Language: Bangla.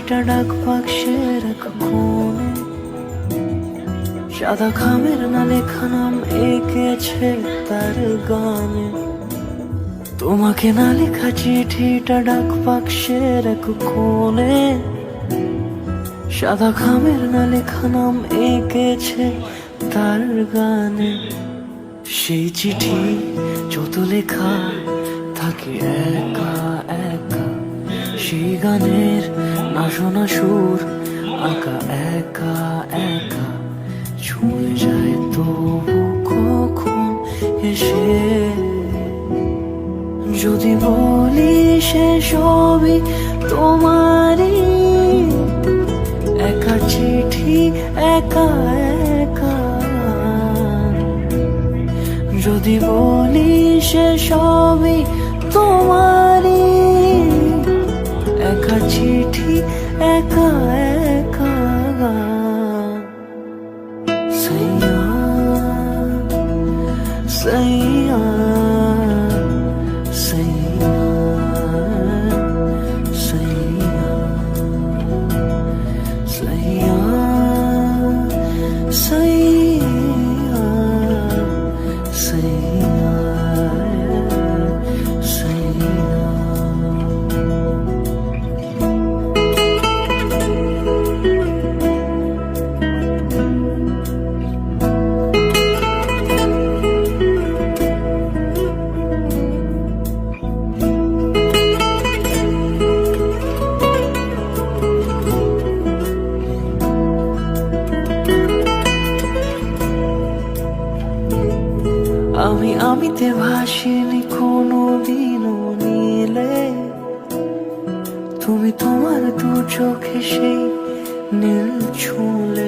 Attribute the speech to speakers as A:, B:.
A: চিঠিটা ডাক বাক্সের এক কোণে, সাদা খামের না লেখা নাম এঁকেছে তার গানে। তোমাকে না লেখা চিঠিটা ডাক বাক্সের এক কোণে, সাদা খামের না লেখা নাম এঁকেছে তার গানে। সেই চিঠি যত লেখা থাকে একা একা, সেই গানের না শোনা সুর আঁকা একা একা, ছুঁয়ে যায় তবু কখন এসে। যদি বলি সে সবই তোমারই, একা চিঠি একা একা। যদি বলি সে সবই তোমারই, একা চিঠি একা একা। সাইয়া সাইয়া সাইয়া সাইয়া সাইয়া সাইয়া সাইয়া সাইয়া। আমিতে ভাসিনি কোনো দিনও নীলে, তুমি তোমার দু চোখে সেই নীল ছুঁলে।